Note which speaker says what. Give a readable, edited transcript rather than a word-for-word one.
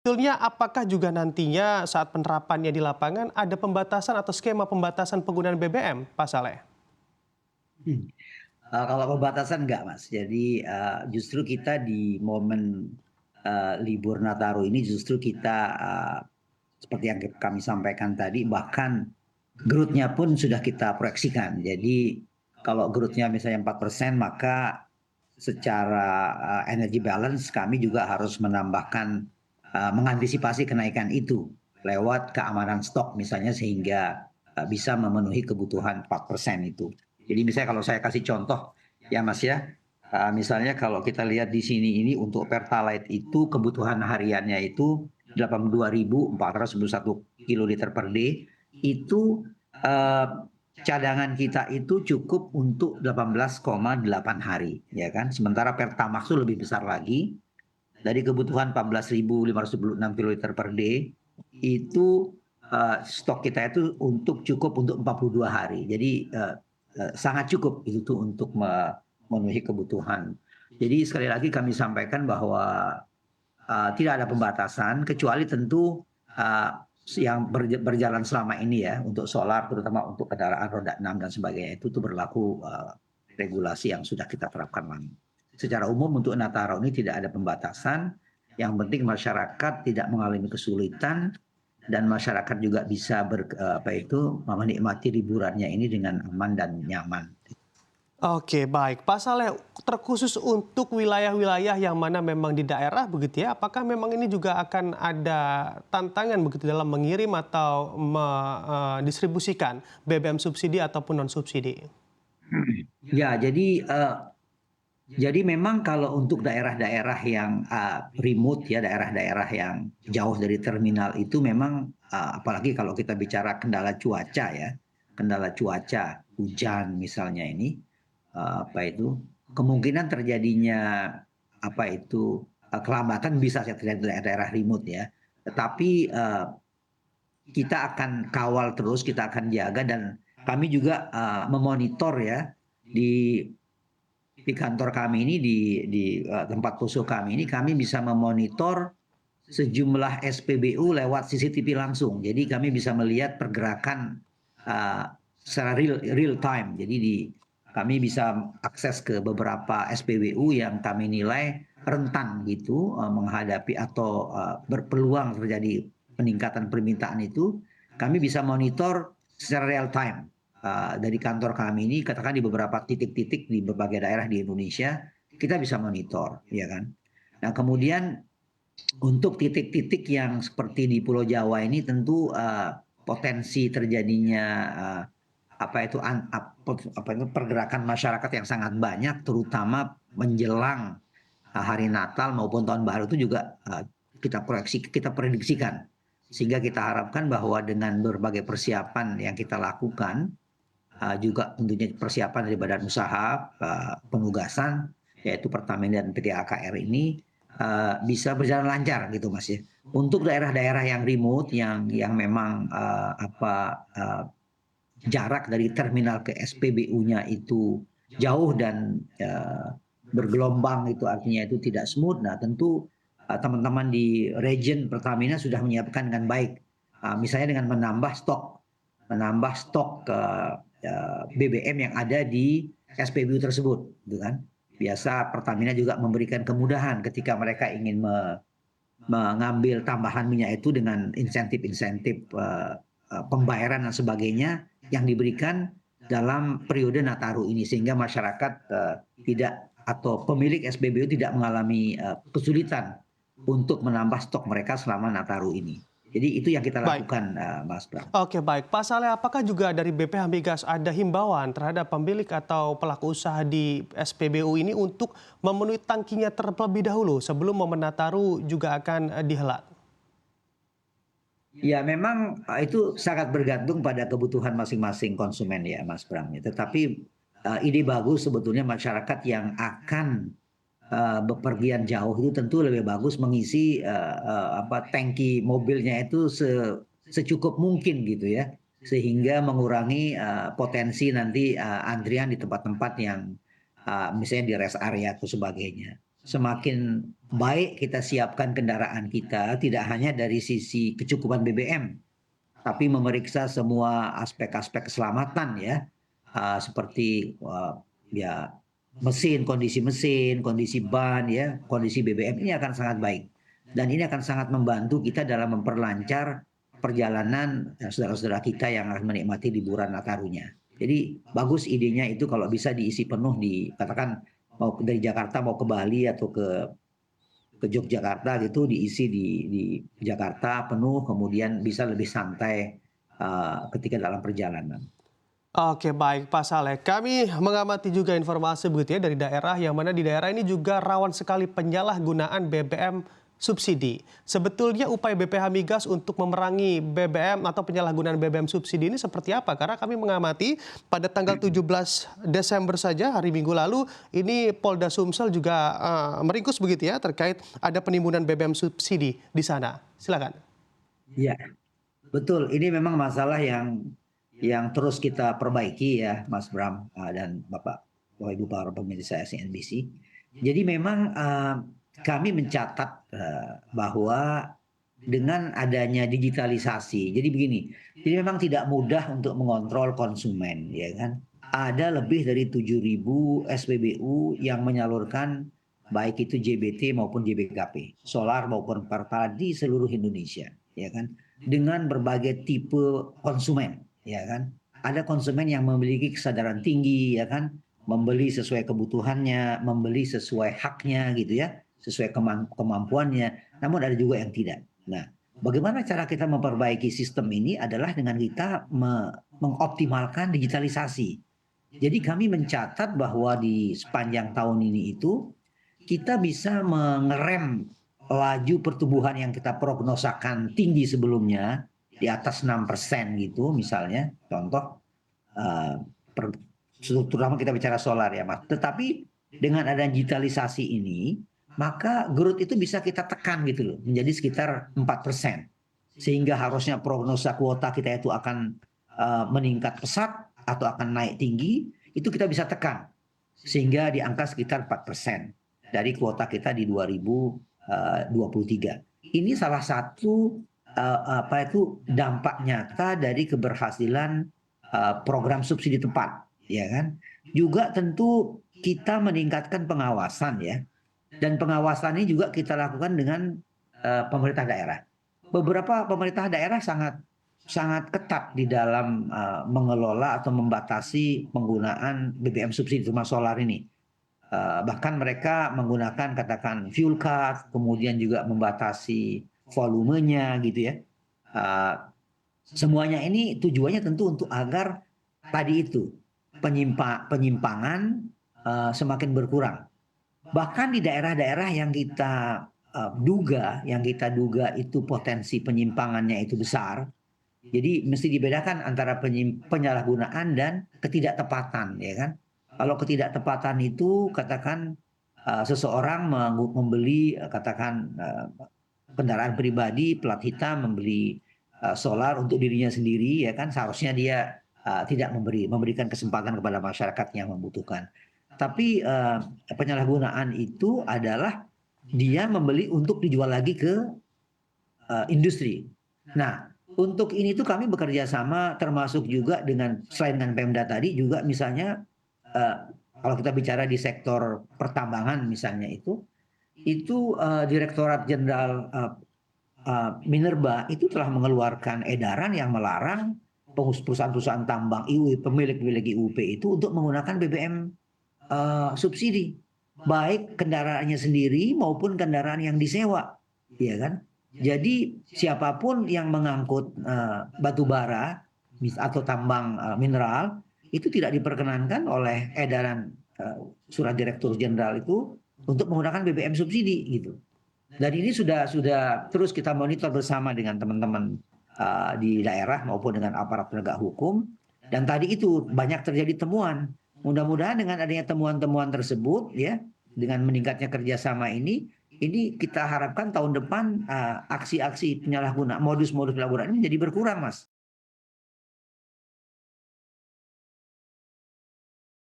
Speaker 1: Sebetulnya apakah juga nantinya saat penerapannya di lapangan ada pembatasan atau skema pembatasan penggunaan BBM, Pak Saleh?
Speaker 2: Hmm. Kalau pembatasan enggak, Mas. Jadi, justru kita di momen, libur Nataru ini justru kita, seperti yang kami sampaikan tadi, bahkan growth-nya pun sudah kita proyeksikan. Jadi kalau growth-nya misalnya 4%, maka secara, energy balance kami juga harus menambahkan, mengantisipasi kenaikan itu lewat keamanan stok misalnya sehingga, bisa memenuhi kebutuhan 4% itu. Jadi misalnya kalau saya kasih contoh ya, Mas, ya, misalnya kalau kita lihat di sini ini untuk Pertalite itu kebutuhan hariannya itu 82.491 kiloliter per day, itu, eee, cadangan kita itu cukup untuk 18,8 hari, ya kan. Sementara Pertamax itu lebih besar lagi, dari kebutuhan 14.526 kiloliter per day, itu, stok kita itu cukup untuk 42 hari. Jadi, sangat cukup itu tuh untuk memenuhi kebutuhan. Jadi sekali lagi kami sampaikan bahwa, tidak ada pembatasan kecuali tentu, eee, yang berjalan selama ini ya, untuk solar terutama untuk kendaraan roda 6 dan sebagainya itu tuh berlaku, regulasi yang sudah kita terapkan lama. Secara umum untuk Nataru ini tidak ada pembatasan, yang penting masyarakat tidak mengalami kesulitan dan masyarakat juga bisa menikmati liburannya ini dengan aman dan nyaman.
Speaker 1: Oke, baik. Pak Saleh, terkhusus untuk wilayah-wilayah yang mana memang di daerah begitu ya, apakah memang ini juga akan ada tantangan begitu dalam mengirim atau mendistribusikan BBM subsidi ataupun non-subsidi?
Speaker 2: Ya, jadi memang kalau untuk daerah-daerah yang, remote ya, daerah-daerah yang jauh dari terminal itu memang, apalagi kalau kita bicara kendala cuaca ya, kendala cuaca, hujan misalnya ini, kemungkinan terjadinya, kelambatan bisa saja terjadi di daerah-daerah remote ya. Tetapi, kita akan kawal terus, kita akan jaga dan kami juga, memonitor ya di kantor kami ini tempat poso kami ini kami bisa memonitor sejumlah SPBU lewat CCTV langsung. Jadi kami bisa melihat pergerakan, secara real time. Jadi kami bisa akses ke beberapa SPBU yang kami nilai rentan gitu, menghadapi atau, berpeluang terjadi peningkatan permintaan itu, kami bisa monitor secara real time. Dari kantor kami ini katakan di beberapa titik-titik di berbagai daerah di Indonesia, kita bisa monitor, ya kan. Nah kemudian untuk titik-titik yang seperti di Pulau Jawa ini tentu, potensi terjadinya, eee, pergerakan masyarakat yang sangat banyak terutama menjelang, hari Natal maupun Tahun Baru itu juga, kita prediksikan. Sehingga kita harapkan bahwa dengan berbagai persiapan yang kita lakukan, juga tentunya persiapan dari badan usaha, penugasan, yaitu Pertamina dan PT AKR ini, bisa berjalan lancar gitu, Mas, ya. Untuk daerah-daerah yang remote yang memang, jarak dari terminal ke SPBU-nya itu jauh dan, bergelombang itu artinya itu tidak smooth. Nah tentu, teman-teman di region Pertamina sudah menyiapkan dengan baik, misalnya dengan menambah stok, BBM yang ada di SPBU tersebut, gitu kan. Biasa Pertamina juga memberikan kemudahan ketika mereka ingin mengambil tambahan minyak itu dengan insentif-insentif, pembayaran dan sebagainya yang diberikan dalam periode Nataru ini. Sehingga masyarakat, tidak atau pemilik SPBU tidak mengalami, kesulitan untuk menambah stok mereka selama Nataru ini. Jadi itu yang kita
Speaker 1: Baik.
Speaker 2: lakukan, Mas Bram.
Speaker 1: Oke, baik. Pak Saleh, apakah juga dari BPH Migas ada himbauan terhadap pemilik atau pelaku usaha di SPBU ini untuk memenuhi tangkinya terlebih dahulu sebelum momen Nataru juga akan dihelat?
Speaker 2: Ya memang, itu sangat bergantung pada kebutuhan masing-masing konsumen ya Mas Bram ya. Tetapi, ide bagus sebetulnya masyarakat yang akan, bepergian jauh itu tentu lebih bagus mengisi, tangki mobilnya itu secukup mungkin gitu ya. Sehingga mengurangi, potensi nanti, antrian di tempat-tempat yang, misalnya di rest area atau sebagainya. semakin baik kita siapkan kendaraan kita, tidak hanya dari sisi kecukupan BBM, tapi memeriksa semua aspek-aspek keselamatan ya, seperti ya mesin, kondisi ban ya, kondisi BBM ini akan sangat baik. Dan ini akan sangat membantu kita dalam memperlancar perjalanan saudara-saudara kita yang akan menikmati liburan Natarunya. Jadi bagus idenya itu kalau bisa diisi penuh katakan mau dari Jakarta mau ke Bali atau ke Yogyakarta gitu diisi di Jakarta penuh kemudian bisa lebih santai ketika dalam perjalanan.
Speaker 1: Oke, baik Pak Saleh. Kami mengamati juga informasi begitu ya dari daerah yang mana di daerah ini juga rawan sekali penyalahgunaan BBM subsidi. Sebetulnya upaya BPH Migas untuk memerangi BBM atau penyalahgunaan BBM subsidi ini seperti apa? Karena kami mengamati pada tanggal 17 Desember saja hari Minggu lalu ini Polda Sumsel juga meringkus begitu ya terkait ada penimbunan BBM subsidi di sana. Silakan.
Speaker 2: Iya, betul. Ini memang masalah yang terus kita perbaiki ya, Mas Bram dan Bapak Ibu para pemirsa CNBC. Jadi memang kami mencatat bahwa dengan adanya digitalisasi, jadi begini, jadi memang tidak mudah untuk mengontrol konsumen, ya kan? Ada lebih dari 7.000 SPBU yang menyalurkan baik itu JBT maupun JBKP, solar maupun pertalite di seluruh Indonesia, ya kan? Dengan berbagai tipe konsumen, ya kan? Ada konsumen yang memiliki kesadaran tinggi, ya kan? Membeli sesuai kebutuhannya, membeli sesuai haknya gitu ya, sesuai kemampuannya. Namun ada juga yang tidak. Nah, bagaimana cara kita memperbaiki sistem ini adalah dengan kita mengoptimalkan digitalisasi. Jadi kami mencatat bahwa di sepanjang tahun ini itu kita bisa mengerem laju pertumbuhan yang kita prognosakan tinggi sebelumnya di atas 6% gitu misalnya contoh terutama kita bicara solar ya Mas. Tetapi dengan adanya digitalisasi ini maka growth itu bisa kita tekan gitu loh menjadi sekitar 4%. Sehingga harusnya prognosa kuota kita itu akan meningkat pesat atau akan naik tinggi itu kita bisa tekan sehingga di angka sekitar 4% dari kuota kita di 2023. Ini salah satu dampak nyata dari keberhasilan program subsidi tepat, ya kan? Juga tentu kita meningkatkan pengawasan ya, dan pengawasan ini juga kita lakukan dengan pemerintah daerah. Beberapa pemerintah daerah sangat ketat di dalam mengelola atau membatasi penggunaan BBM subsidi rumah solar ini. Bahkan mereka menggunakan katakan fuel card, kemudian juga membatasi volumenya gitu ya. Semuanya ini tujuannya tentu untuk agar tadi itu penyimpangan semakin berkurang. Bahkan di daerah-daerah yang kita duga itu potensi penyimpangannya itu besar. Jadi mesti dibedakan antara penyalahgunaan dan ketidaktepatan, ya kan? Kalau ketidaktepatan itu katakan seseorang membeli katakan kendaraan pribadi plat hitam, membeli solar untuk dirinya sendiri, ya kan? Seharusnya dia tidak memberikan kesempatan kepada masyarakat yang membutuhkan. Tapi penyalahgunaan itu adalah dia membeli untuk dijual lagi ke industri. Nah, untuk ini tuh kami bekerja sama termasuk juga dengan selain dengan Pemda tadi juga misalnya kalau kita bicara di sektor pertambangan misalnya itu Direktorat Jenderal Minerba itu telah mengeluarkan edaran yang melarang perusahaan-perusahaan tambang pemilik IUP itu untuk menggunakan BBM subsidi baik kendaraannya sendiri maupun kendaraan yang disewa, ya kan? Jadi siapapun yang mengangkut batu bara atau tambang mineral itu tidak diperkenankan oleh edaran surat Direktur Jenderal itu untuk menggunakan BBM subsidi gitu. Dan ini sudah terus kita monitor bersama dengan teman-teman di daerah maupun dengan aparat penegak hukum. Dan tadi itu banyak terjadi temuan. Mudah-mudahan dengan adanya temuan-temuan tersebut ya, dengan meningkatnya kerjasama ini kita harapkan tahun depan aksi-aksi penyalahgunaan, modus-modus penyalahgunaan ini menjadi berkurang, Mas.